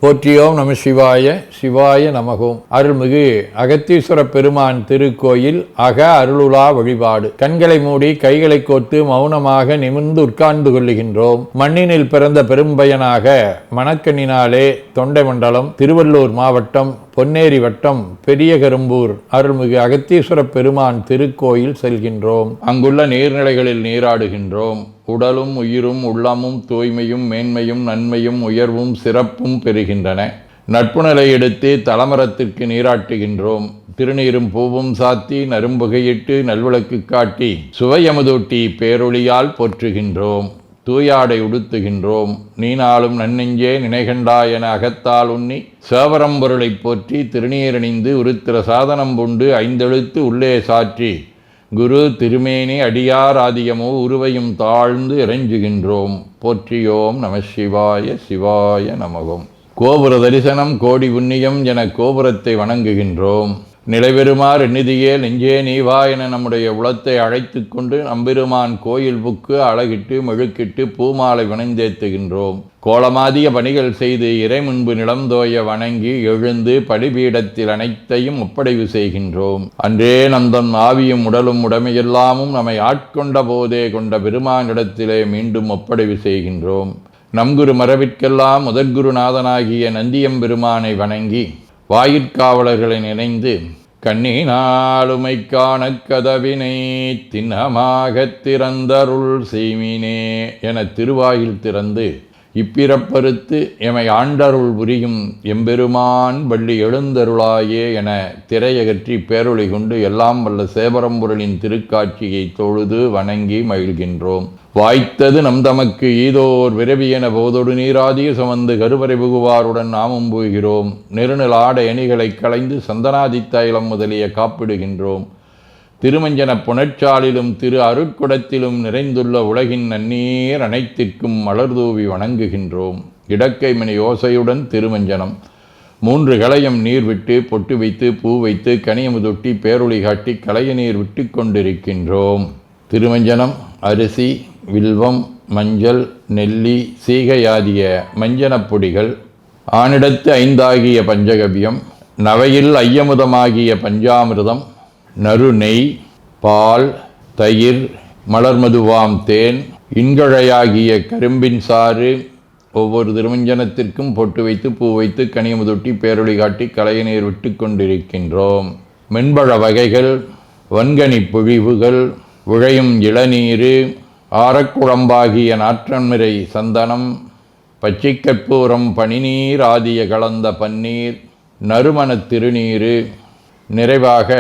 போற்றியோம் நம சிவாய சிவாய நமகோம். அருள்மிகு அகத்தீஸ்வர பெருமான் திருக்கோயில் அக அருளுலா வழிபாடு. கண்களை மூடி கைகளை கோர்த்து மௌனமாக நிமிர்ந்து உட்கார்ந்து கொள்ளுகின்றோம். மண்ணினில் பிறந்த பெரும்பயனாக மணக்கண்ணினாலே தொண்டை மண்டலம், திருவள்ளூர் மாவட்டம், பொன்னேரி வட்டம், பெரிய கரும்பூர் அருள்மிகு அகத்தீஸ்வர பெருமான் திருக்கோயில் செல்கின்றோம். அங்குள்ள நீர்நிலைகளில் நீராடுகின்றோம். உடலும் உயிரும் உள்ளமும் தூய்மையும் மேன்மையும் நன்மையும் உயர்வும் சிறப்பும் பெறுகின்றன. நட்புணலை எடுத்து தலமரத்திற்கு நீராட்டுகின்றோம். திருநீரும் பூவும் சாத்தி நரும்புகையிட்டு நல்விளக்கு காட்டி சுவையமுதூட்டி பேரொளியால் போற்றுகின்றோம். தூயாடை உடுத்துகின்றோம். நீனாலும் நன்னெஞ்சே நினைகண்டா என அகத்தால் உண்ணி சேவரம்பொருளை போற்றி திருநீரணிந்து உருத்திர சாதனம் பூண்டு ஐந்தெழுத்து உள்ளே சாற்றி குரு திருமேனி அடியார் ஆதியமோ உருவையும் தாழ்ந்து இறைஞ்சுகின்றோம். போற்றியோம் நம சிவாய சிவாய நமகோம். கோபுர தரிசனம் கோடி புண்ணியம் என கோபுரத்தை வணங்குகின்றோம். நிலைபெறுமாறு எண்ணிதியே நெஞ்சே நீவா என நம்முடைய உளத்தை அழைத்து கொண்டு நம்பெருமான் கோயில் புக்கு அழகிட்டு மெழுக்கிட்டு பூமாலை வணந்தேத்துகின்றோம். கோலமாதிய பணிகள் செய்து இறை முன்பு நிலந்தோய வணங்கி எழுந்து படிபீடத்தில் அனைத்தையும் ஒப்படைவு செய்கின்றோம். அன்றே நந்தன் ஆவியும் உடலும் உடமையெல்லாமும் நம்மை ஆட்கொண்ட போதே கொண்ட பெருமானிடத்திலே மீண்டும் ஒப்படைவு செய்கின்றோம். நம்குரு மரபிற்கெல்லாம் முதற்குருநாதனாகிய நந்தியம்பெருமானை வணங்கி வாயிற்காவலர்களை நினைந்து கண்ணினாலுமை காண கதவினை திண்ணமாகத் திறந்தருள் செய்மினே என திருவாயில் திறந்து இப்பிறப்பறுத்து எமை ஆண்டருள் புரியும் எம்பெருமான் வள்ளி எழுந்தருளாயே என திரையகற்றி பேரொளி கொண்டு எல்லாம் வல்ல சேவரம்பொருளின் திருக்காட்சியை தொழுது வணங்கி மகிழ்கின்றோம். வாய்த்தது நம் தமக்கு ஈதோர் விரவி என போதொடு நீராதிய சுமந்து கருவறை புகுவாருடன் நாமும் போகிறோம். நெருநில் ஆடை அணிகளை களைந்து சந்தனாதித்தைலம் முதலிய காப்பிடுகின்றோம். திருமஞ்சன புனச்சாலிலும் திரு அருட்குடத்திலும் நிறைந்துள்ள உலகின் நன்னீர் அனைத்திற்கும் மலர்தூவி வணங்குகின்றோம். இடக்கை மணி ஓசையுடன் திருமஞ்சனம் 3 களையம் நீர் விட்டு பொட்டு வைத்து பூ வைத்து கனியமுதொட்டி பேரொளி காட்டி களைய நீர் விட்டு கொண்டிருக்கின்றோம். திருமஞ்சனம் அரிசி, வில்வம், மஞ்சள், நெல்லி, சீகையாதிய மஞ்சனப் பொடிகள், ஆனிடத்து 5 ஆகிய பஞ்சகவியம், நவையில் ஐயமுதமாகிய பஞ்சாமிர்தம், நறு நெய், பால், தயிர், மலர்மதுவாம் தேன், இன்கழையாகிய கரும்பின் சாறு, ஒவ்வொரு திருமஞ்சனத்திற்கும் பொட்டு வைத்து பூ வைத்து கனியமுதொட்டி பேரொளி காட்டி களைய நீர் விட்டு கொண்டிருக்கின்றோம். மென்பழ வகைகள், வன்கனி பொழிவுகள், விழையும் இளநீர், ஆரக்குழம்பாகிய நாற்றன்மிரை சந்தனம், பச்சை கற்பூரம், பனிநீர் ஆதிய கலந்த பன்னீர், நறுமணத் திருநீர், நிறைவாக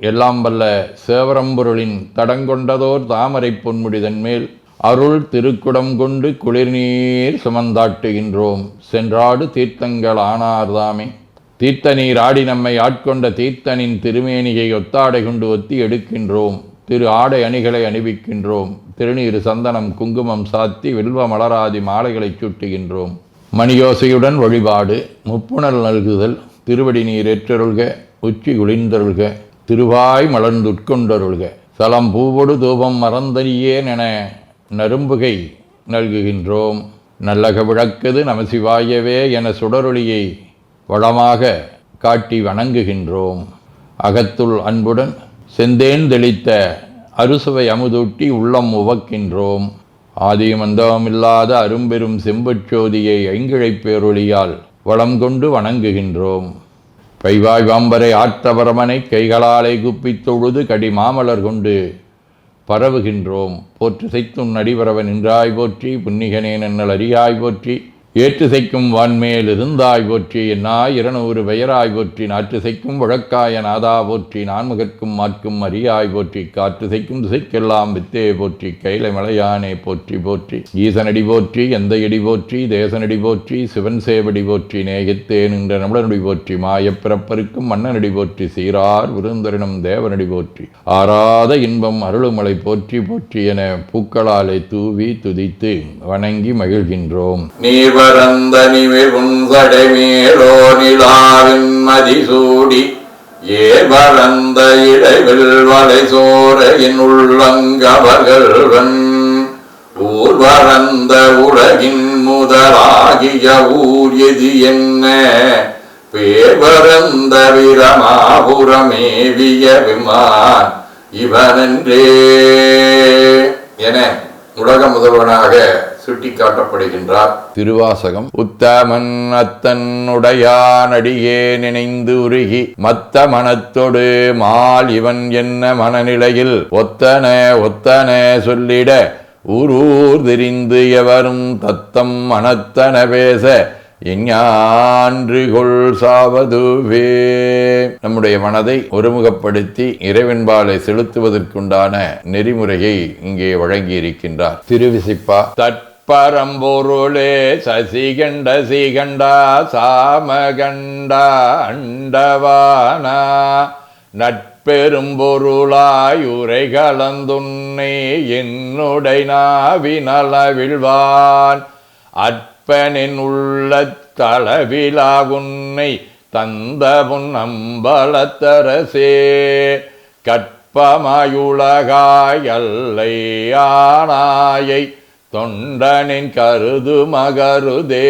எல்லாம் வல்ல சேவரம்பொருளின் தடங்கொண்டதோர் தாமரை பொன்முடிதன் மேல் அருள் திருக்குடம் கொண்டு குளிர்நீர் சுமந்தாட்டுகின்றோம். சென்றாடு தீர்த்தங்கள் ஆனார்தாமே. தீர்த்த நீர் ஆடி நம்மை ஆட்கொண்ட தீர்த்தனின் திருமேனியை ஒத்தாடை கொண்டு ஒத்தி எடுக்கின்றோம். திரு ஆடை அணிகளை அணிவிக்கின்றோம். திருநீர் சந்தனம் குங்குமம் சாத்தி வில்வ மலராதி மாலைகளை சூட்டுகின்றோம். மணியோசையுடன் வழிபாடு. முப்புணல் நல்குதல். திருவடி நீர் ஏற்றருள்க, உச்சி குளிர்ந்தருள்க, திருவாய் மலர்ந்துட்கொண்டருள்க, சலம் பூவொடு தூபம் மறந்தறியேன் என நரும்புகை நல்குகின்றோம். நல்லக விளக்குது நமசிவாயவே என சுடரொளியை வளமாக காட்டி வணங்குகின்றோம். அகத்துள் அன்புடன் செந்தேன் தெளித்த அறுசுவை அமுதூட்டி உள்ளம் உவக்கின்றோம். ஆதியும் அந்தமில்லாத அரும்பெரும் செம்புச்சோதியை ஐங்கிழைப் பேரொளியால் வளம் கொண்டு வணங்குகின்றோம். கைவாய் வாம்பரை ஆற்றவரமனை கைகளாலை குப்பித் தொழுது கடி மாமலர் கொண்டு பரவுகின்றோம். போற்று செய்தும் நடிபரவன் நின்றாய் போற்றி, புன்னிகனே நன்னல் அறியாய் போற்றி, ஏற்று செய்க்கும் வான்மேல் இருந்தாய் போற்றி, என்னாய் 200 பெயராய் போற்றி, நாற்று செய்க்கும் வழக்காய நாதா போற்றி, நான்முகற்கும் மாற்கும் அறியாய் போற்றி, காற்று செய்க்கும் திசைக்கெல்லாம் வித்தே போற்றி, கைலை மலையானே போற்றி போற்றி, ஈசனடி போற்றி, எந்தையடி போற்றி, தேசனடி போற்றி, சிவன் சேவடி போற்றி, நேயத்தே நின்ற நம்மளனடி போற்றி, மாயப்பிறப்பருக்கும் மன்னனடி போற்றி, சீரார் விருந்தரினம் தேவனடி போற்றி, ஆராத இன்பம் அருளுமலை போற்றி போற்றி என பூக்களாலே தூவி துதித்து வணங்கி மகிழ்கின்றோம். பரந்த நிமிர்வுண்சடை மேலோ நிலாவின் மதிசூடி ஏபரந்த இடைவில் வலை சோர என் உள்ளங்கவர்கள்வன் ஊர்வரந்த உலகின் முதலாகிய ஊர் எது என்ன பேர்பரந்த வீரமாபுரமேவிய விமான் இவனன்றே என உலக முதல்வனாக சுட்டிக்காட்டப்படுகின்றார். திருவாசகம். உத்தமன் அத்தன் உடையானடியே நினைந்து உருகி மத்த மனத்தொடு மால் இவன் என்ன மனநிலையில் ஒத்தன ஒத்தன சொல்லிட ஊரூர் தெரிந்து எவரும் தத்தம் மனத்தன பேச எஞ்ஞான்றுகொள் சாவதுவே. நம்முடைய மனதை ஒருமுகப்படுத்தி இறைவன்பாலை செலுத்துவதற்குண்டான நெறிமுறையை இங்கே வழங்கியிருக்கின்றார். திருவிசிப்பா. பரம்பொருளே சசிகண்ட சீகண்டா சாமகண்டா அண்டவானா நட்பெரும்பொருளாய் உரை கலந்துன்னை என்னுடை நாவினளவிழ்வான் அற்பனின் உள்ள தளவிலாகுன்னை தந்த முன் அம்பலத்தரசே கற்பமாயுலகாய் அல்லை ஆனாயை தொண்டனின் கருது மகருதே.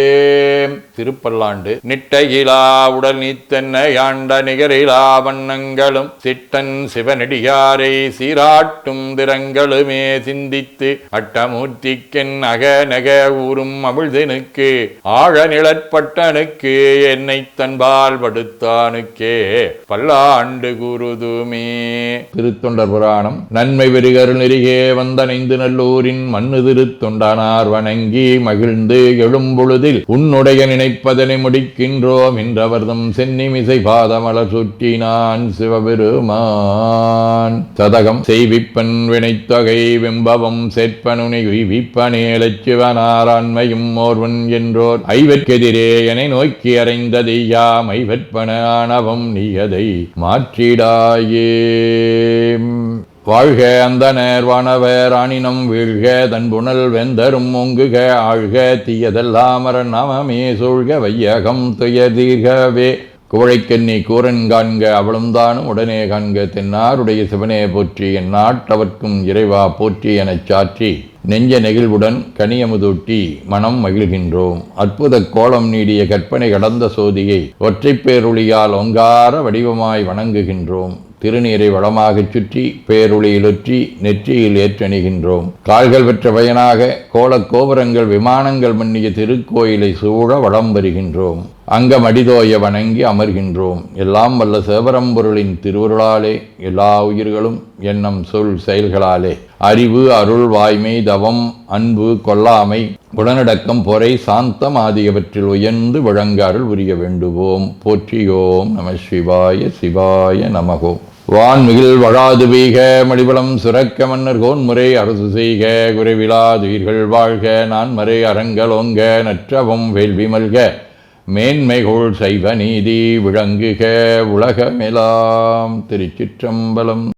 திருப்பல்லாண்டு. நிட்டையிலா உடல் நீத்தென்ன யாண்ட நிகரிலா வண்ணங்களும் சிட்டன் சிவனடியாரை சீராட்டும் திறங்களுமே சிந்தித்து அட்டமூர்த்திக்கென் அக நக ஊரும் அமிழ்தனுக்கு ஆழ நிழற்பட்டனுக்கு என்னை தன்பால் படுத்தானுக்கே பல்லாண்டு கூறுதுமே. திருத்தொண்டர் புராணம். நன்மை வெறுகரு நெறிகே வந்தனைந்து நல்லூரின் மண்ணு திருத்தொண்டானார் வணங்கி மகிழ்ந்து எழும்பொழுதில் உன்னுடைய நினைப்பதனை முடிக்கின்றோம் என்றவர்தம் சென்னிமிசை பாதமலர் சுற்றினான் சிவபெருமான். சதகம். செய்விப்பன் வினைத்தொகை வெம்பவம் சேர்ப்பனுனை உய்விப்பனேலச்சிவனாராண்மையும் ஓர்வன் என்றோர் ஐவர்க்கெதிரே என நோக்கி அறைந்ததை யாம் ஐவற்பன ஆணவம் நீயதை மாற்றிடாயே. வாழ்க அந்தனர் வானவர் ஆணினம் வீழ்க தன்புணல் வெந்தரும் ஓங்குக ஆழ்க தீயதெல்லாமர நாமமே சூழ்க வையகம் துயதீர்கவே. குவழைக்கண்ணி கூரன் காண்க அவளும் தானும் உடனே காண்க தென்னாருடைய சிவனே போற்றி என் நாட்டவர்க்கும் இறைவா போற்றி எனச் சாற்றி நெஞ்ச நெகிழ்வுடன் கனியமுதூட்டி மனம் மகிழ்கின்றோம். அற்புத கோலம் நீடிய கற்பனை கடந்த சோதியை ஒற்றைப் பேருளியால் ஒங்கார வடிவமாய் வணங்குகின்றோம். திருநீரை வளமாகச் சுற்றி பேருளியிலொற்றி நெற்றியில் ஏற்றணிகின்றோம். கால்கள் பெற்ற பயனாக கோலக் கோபுரங்கள் விமானங்கள் மன்னிய திருக்கோயிலை சூழ வளம் வருகின்றோம். அங்கமடிதோய வணங்கி அமர்கின்றோம். எல்லாம் வல்ல சிவபரம்பொருளின் திருவருளாலே எல்லா உயிர்களும் எண்ணம் சொல் செயல்களாலே அறிவு அருள் வாய்மை தவம் அன்பு கொல்லாமை குணநடக்கம் பொறை சாந்தம் ஆகியவற்றில் உயர்ந்து வழங்க அருள் புரிய வேண்டுவோம். போற்றியோம் நம சிவாய சிவாய நமகோம். வான்மிகில் வழாது வீக மடிபலம் சுரக்க மன்னர் கோன்முறை அரசு செய்க குறைவிலாதுயிர்கள் வாழ்க நான்மறை அறங்கலோங்க நற்றவம் வேள்வி மல்க மேன்மைகோள் சைவ நீதி விளங்குக உலகமெலாம். திருச்சிற்றம்பலம்.